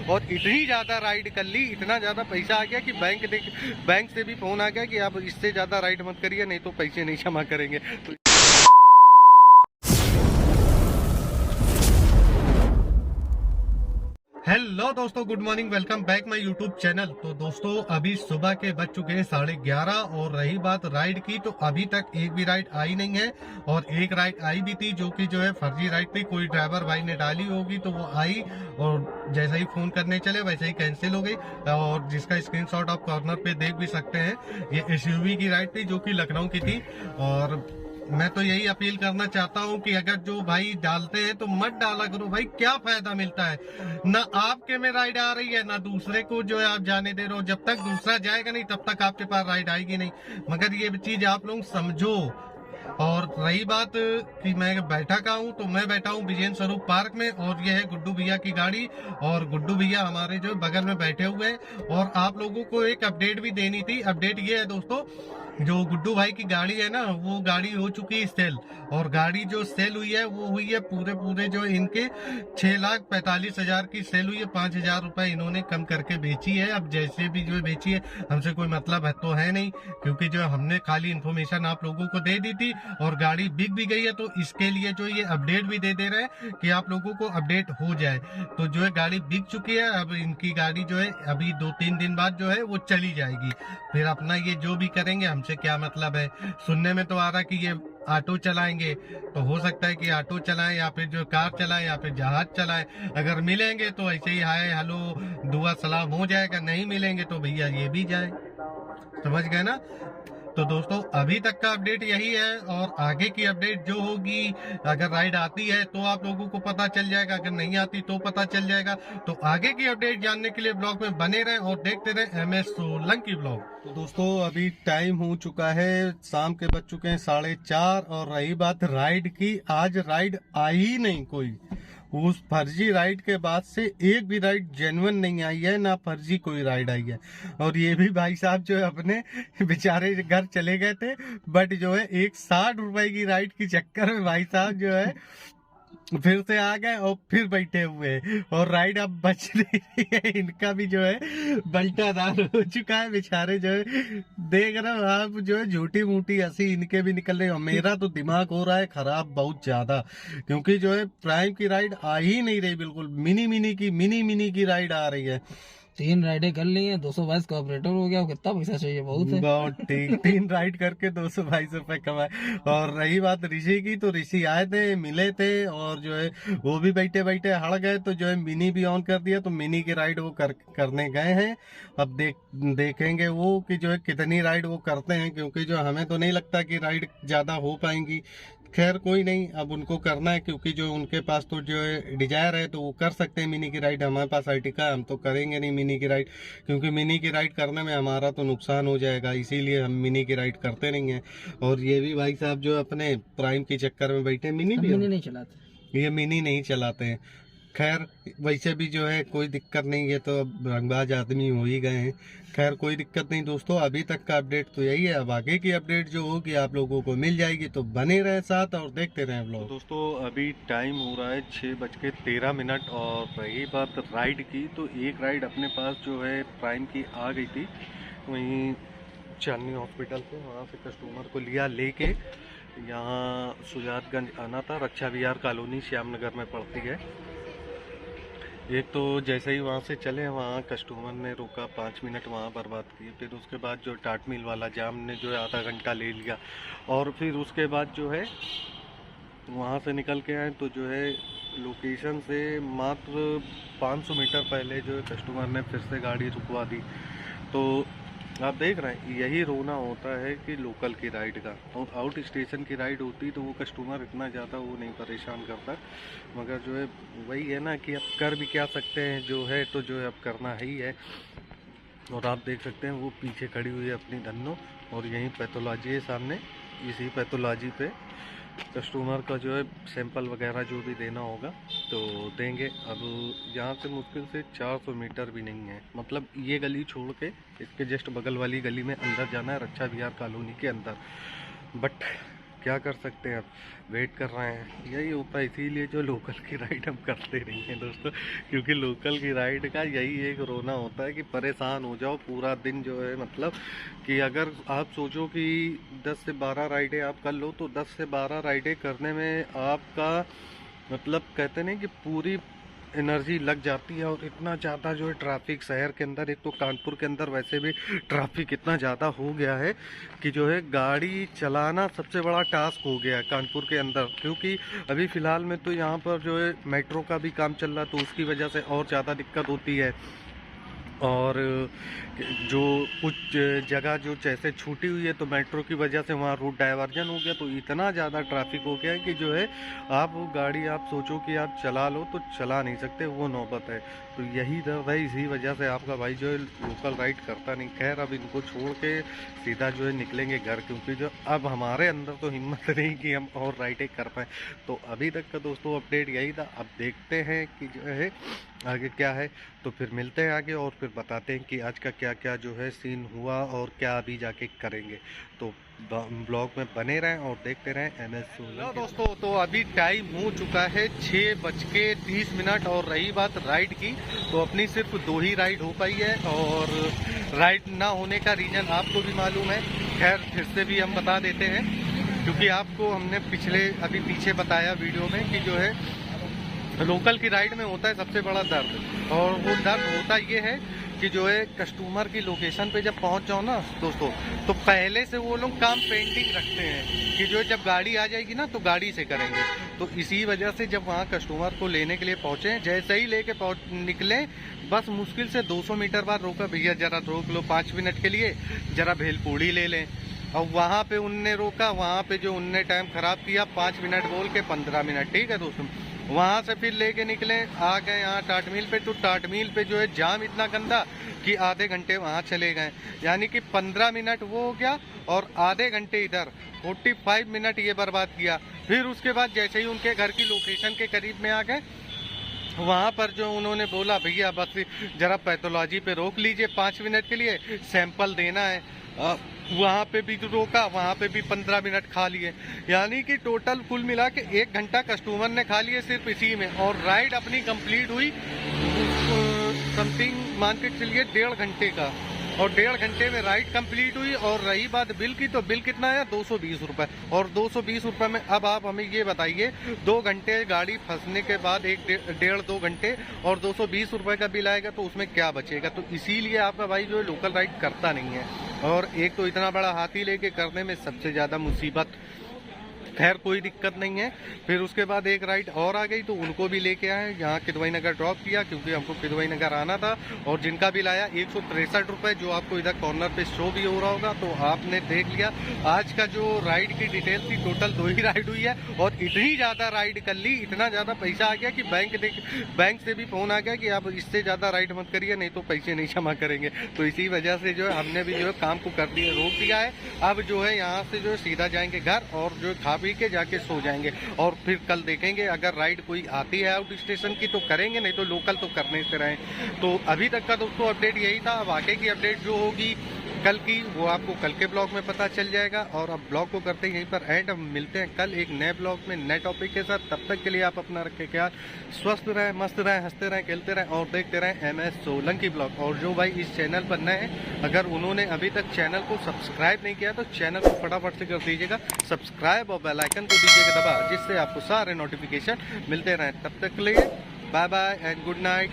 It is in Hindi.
और इतनी ज़्यादा राइड कर ली, इतना ज़्यादा पैसा आ गया कि बैंक से भी फ़ोन आ गया कि आप इससे ज़्यादा राइड मत करिए, नहीं तो पैसे नहीं जमा करेंगे। तो हेलो दोस्तों, good morning, welcome back my YouTube channel. तो दोस्तों अभी सुबह के बज चुके हैं 11:30 और रही बात राइड की, तो अभी तक एक भी राइड आई नहीं है। और एक राइड आई भी थी जो कि फर्जी राइड थी, कोई ड्राइवर भाई ने डाली होगी तो वो आई और जैसा ही फोन करने चले वैसे ही कैंसिल हो गई। और जिसका स्क्रीनशॉट आप कॉर्नर पे देख भी सकते हैं, ये एसयूवी की राइड थी जो कि लखनऊ की थी। और मैं तो यही अपील करना चाहता हूं कि अगर जो भाई डालते हैं तो मत डाला करो भाई, क्या फायदा मिलता है? ना आपके में राइड आ रही है ना दूसरे को जो है आप जाने दे रहे हो। जब तक दूसरा जाएगा नहीं तब तक आपके पास राइड आएगी नहीं। मगर ये चीज आप लोग समझो। और रही बात कि मैं बैठा का हूँ, तो मैं बैठा हूँ विजय स्वरूप पार्क में और ये है गुड्डू भैया की गाड़ी। और गुड्डू भैया हमारे जो बगल में बैठे हुए हैं। और आप लोगों को एक अपडेट भी देनी थी। अपडेट ये है दोस्तों, जो गुड्डू भाई की गाड़ी है ना, वो गाड़ी हो चुकी है सेल। और गाड़ी जो सेल हुई है वो हुई है पूरे जो इनके 6,45,000 की सेल हुई है। 5,000 रुपए इन्होंने कम करके बेची है। अब जैसे भी जो बेची है हमसे कोई मतलब है तो है नहीं, क्योंकि जो हमने खाली इन्फॉर्मेशन आप लोगों को दे दी थी और गाड़ी बिक भी गई है। तो इसके लिए जो ये अपडेट भी दे रहे हैं कि आप लोगों को अपडेट हो जाए। तो जो है गाड़ी बिक चुकी है। अब इनकी गाड़ी जो है अभी 2-3 दिन बाद जो है वो चली जाएगी। फिर अपना ये जो भी करेंगे हमसे क्या मतलब है। सुनने में तो आ रहा कि ये ऑटो चलाएंगे, तो हो सकता है कि ऑटो चलाएं या फिर जो कार चलाएं या फिर जहाज चलाएं। अगर मिलेंगे तो ऐसे ही हाय हेलो दुआ सलाम हो जाएगा, नहीं मिलेंगे तो भैया ये भी जाए। समझ गए ना? तो दोस्तों अभी तक का अपडेट यही है। और आगे की अपडेट जो होगी, अगर राइड आती है तो आप लोगों को पता चल जाएगा, अगर नहीं आती तो पता चल जाएगा। तो आगे की अपडेट जानने के लिए ब्लॉग में बने रहें और देखते रहें MS सोलंकी ब्लॉग। तो दोस्तों अभी टाइम हो चुका है, शाम के बज चुके हैं 4:30। और रही बात राइड की, आज राइड आई ही नहीं कोई। उस फर्जी राइड के बाद से एक भी राइड जेन्युइन नहीं आई है, ना फर्जी कोई राइड आई है। और ये भी भाई साहब जो है अपने बेचारे घर चले गए थे, बट जो है एक 60 रुपए की राइड के चक्कर में भाई साहब जो है फिर से आ गए और फिर बैठे हुए हैं। और राइड अब बच नहीं रही है, इनका भी जो है बल्टादार हो चुका है। बेचारे जो है देख रहे हो आप, जो है झूठी मूठी हंसी इनके भी निकल रही है। मेरा तो दिमाग हो रहा है खराब बहुत ज्यादा, क्योंकि जो है प्राइम की राइड आ ही नहीं रही बिल्कुल। मिनी की राइड आ रही है। 3 राइडें कर ली है, 222 का ऑपरेटर हो गया। कितना पैसा चाहिए? बहुत है। बहुत ठीक, 3 राइड करके 222 रुपए कमाए। और रही बात ऋषि की, तो ऋषि आए थे, मिले थे और जो है वो भी बैठे बैठे हड़ गए। तो जो है मिनी भी ऑन कर दिया, तो मिनी की राइड वो करने गए हैं। अब देखेंगे वो कि जो है कितनी राइड वो करते हैं, क्योंकि जो हमें तो नहीं लगता कि राइड ज्यादा हो पाएंगी। खैर कोई नहीं, अब उनको करना है, क्योंकि जो उनके पास तो जो है डिजायर है तो वो कर सकते हैं मिनी की राइड। हमारे पास अर्टिगा है, हम तो करेंगे नहीं मिनी की राइड, क्योंकि मिनी की राइड करने में हमारा तो नुकसान हो जाएगा, इसीलिए हम मिनी की राइड करते नहीं है। और ये भी भाई साहब जो अपने प्राइम के चक्कर में बैठे, मिनी नहीं चलाते, ये मिनी नहीं चलाते हैं। खैर वैसे भी जो है कोई दिक्कत नहीं है, तो अब रंगबाज आदमी हो ही गए हैं। खैर कोई दिक्कत नहीं दोस्तों, अभी तक का अपडेट तो यही है। अब आगे की अपडेट जो होगी आप लोगों को मिल जाएगी, तो बने रहे साथ और देखते रहें ब्लॉग। तो दोस्तों अभी टाइम हो रहा है 6:13। और रही बात राइड की, तो एक राइड अपने पास जो है प्राइम की आ गई थी, वहीं चांदनी हॉस्पिटल से। वहाँ से कस्टमर को लिया लेके यहाँ सुजातगंज आना था, रक्षा विहार कॉलोनी श्यामनगर में पड़ती है। एक तो जैसे ही वहाँ से चले, वहाँ कस्टमर ने रोका, 5 मिनट वहाँ बर्बाद किए। फिर उसके बाद जो टाट मिल वाला जाम ने जो है आधा घंटा ले लिया। और फिर उसके बाद जो है वहाँ से निकल के आए, तो जो है लोकेशन से मात्र 500 मीटर पहले जो है कस्टमर ने फिर से गाड़ी रुकवा दी। तो आप देख रहे हैं, यही रोना होता है कि लोकल की राइड का। और आउट स्टेशन की राइड होती तो वो कस्टमर इतना ज़्यादा वो नहीं परेशान करता। मगर जो है वही है ना कि अब कर भी क्या सकते हैं, जो है तो जो है अब करना ही है। और आप देख सकते हैं वो पीछे खड़ी हुई है अपनी धन्नो, और यहीं पैथोलॉजी है सामने। इसी पैथोलॉजी पे कस्टमर का जो है सैंपल वगैरह जो भी देना होगा तो देंगे। अब यहाँ से मुश्किल से 400 मीटर भी नहीं है, मतलब ये गली छोड़ के इसके जस्ट बगल वाली गली में अंदर जाना है, रक्षा विहार कॉलोनी के अंदर। बट क्या कर सकते हैं, अब वेट कर रहे हैं। यही होता है, इसीलिए जो लोकल की राइड हम करते नहीं हैं दोस्तों, क्योंकि लोकल की राइड का यही एक रोना होता है कि परेशान हो जाओ पूरा दिन जो है। मतलब कि अगर आप सोचो कि 10 से 12 राइडें आप कर लो, तो 10 से 12 राइडें करने में आपका मतलब कहते नहीं कि पूरी एनर्जी लग जाती है। और इतना ज़्यादा जो है ट्रैफिक शहर के अंदर, एक तो कानपुर के अंदर वैसे भी ट्रैफिक इतना ज़्यादा हो गया है कि जो है गाड़ी चलाना सबसे बड़ा टास्क हो गया है कानपुर के अंदर। क्योंकि अभी फ़िलहाल में तो यहाँ पर जो है मेट्रो का भी काम चल रहा है, तो उसकी वजह से और ज़्यादा दिक्कत होती है। और जो कुछ जगह जो जैसे छूटी हुई है, तो मेट्रो की वजह से वहाँ रूट डाइवर्जन हो गया, तो इतना ज़्यादा ट्रैफिक हो गया है कि जो है आप वो गाड़ी आप सोचो कि आप चला लो तो चला नहीं सकते, वो नौबत है। तो यही भाई इसी वजह से आपका भाई जो है लोकल राइड करता नहीं। खैर अब इनको छोड़ के सीधा जो है निकलेंगे घर, क्योंकि जो अब हमारे अंदर तो हिम्मत नहीं कि हम और राइडें कर पाएँ। तो अभी तक का दोस्तों अपडेट यही था। अब देखते हैं कि जो है आगे क्या है, तो फिर मिलते हैं आगे और फिर बताते हैं कि आज का क्या क्या जो है सीन हुआ और क्या अभी जाके करेंगे। तो ब्लॉग में बने रहें और देखते रहें MS16। दोस्तों तो अभी टाइम हो चुका है 6:30 और रही बात राइड की, तो अपनी सिर्फ 2 ही राइड हो पाई है। और राइड ना होने का रीज़न आपको भी मालूम है, खैर फिर से भी हम बता देते हैं, क्योंकि आपको हमने अभी पीछे बताया वीडियो में कि जो है लोकल की राइड में होता है सबसे बड़ा दर्द। और वो दर्द होता ये है कि जो है कस्टमर की लोकेशन पे जब पहुंच जाओ ना दोस्तों, तो पहले से वो लोग काम पेंडिंग रखते हैं कि जो जब गाड़ी आ जाएगी ना तो गाड़ी से करेंगे। तो इसी वजह से जब वहाँ कस्टमर को लेने के लिए पहुँचे, जैसे ही लेके निकले, बस मुश्किल से 200 मीटर बाद रोका, भैया ज़रा रोक लो 5 मिनट के लिए, ज़रा भेलपूड़ी ले लें। और वहाँ पे उनने रोका, वहाँ पे जो उनने टाइम ख़राब किया, 5 मिनट बोल के 15 मिनट, ठीक है दोस्तों। वहाँ से फिर लेके निकले, आ गए यहाँ टाट मील पे, तो टाट मील पे जो है जाम इतना गंदा कि आधे घंटे वहाँ चले गए। यानी कि 15 मिनट वो हो गया और आधे घंटे इधर, 45 मिनट ये बर्बाद किया। फिर उसके बाद जैसे ही उनके घर की लोकेशन के करीब में आ गए, वहाँ पर जो उन्होंने बोला भैया बस ज़रा पैथोलॉजी पे रोक लीजिए 5 मिनट के लिए, सैंपल देना है। वहाँ पे भी रोका, वहाँ पे भी 15 मिनट खा लिए। यानी कि टोटल कुल मिला के 1 घंटा कस्टमर ने खा लिए सिर्फ इसी में। और राइड अपनी कंप्लीट हुई समथिंग मान के चलिए 1.5 घंटे का, और 1.5 घंटे में राइड कंप्लीट हुई। और रही बात बिल की, तो बिल कितना आया 220 रुपये। और 220 रुपये में अब आप हमें ये बताइए, 2 घंटे गाड़ी फंसने के बाद 1.5-2 घंटे और 220 रुपये का बिल आएगा, तो उसमें क्या बचेगा। तो इसीलिए आपका भाई जो है लोकल राइड करता नहीं है। और एक तो इतना बड़ा हाथी लेके करने में सबसे ज़्यादा मुसीबत। खैर कोई दिक्कत नहीं है। फिर उसके बाद एक राइड और आ गई, तो उनको भी लेके आए, यहाँ किदवई नगर ड्रॉप किया, क्योंकि हमको किदवई नगर आना था। और जिनका बिल आया 163 रुपये, जो आपको इधर कॉर्नर पे शो भी हो रहा होगा, तो आपने देख लिया। आज का जो राइड की डिटेल थी, टोटल 2 ही राइड हुई है, और इतनी ज़्यादा राइड कर ली, इतना ज़्यादा पैसा आ गया कि बैंक से भी फ़ोन आ गया कि आप इससे ज़्यादा राइड मत करिए, नहीं तो पैसे नहीं जमा करेंगे। तो इसी वजह से जो है हमने भी जो है काम को कर दिया, रोक दिया है। अब जो है यहाँ से जो है सीधा जाएंगे घर, और जो खा पी के जाके सो जाएंगे। और फिर कल देखेंगे, अगर राइड कोई आती है आउट स्टेशन की तो करेंगे, नहीं तो लोकल तो करने से रहें। तो अभी तक का दोस्तों अपडेट यही था। अब आगे की अपडेट जो होगी कल की, वो आपको कल के ब्लॉग में पता चल जाएगा। और अब ब्लॉग को करते हैं यहीं पर एंड। अब मिलते हैं कल एक नए ब्लॉग में नए टॉपिक के साथ। तब तक के लिए आप अपना रखें ख्याल, स्वस्थ रहें, मस्त रहें, हंसते रहें, खेलते रहें और देखते रहें MS16 ब्लॉग। और जो भाई इस चैनल पर नए हैं, अगर उन्होंने अभी तक चैनल को सब्सक्राइब नहीं किया, तो चैनल को फटाफट से कर दीजिएगा सब्सक्राइब, और बेल आइकन को दीजिएगा दबा, जिससे आपको सारे नोटिफिकेशन मिलते रहें। तब तक के लिए bye bye and good night.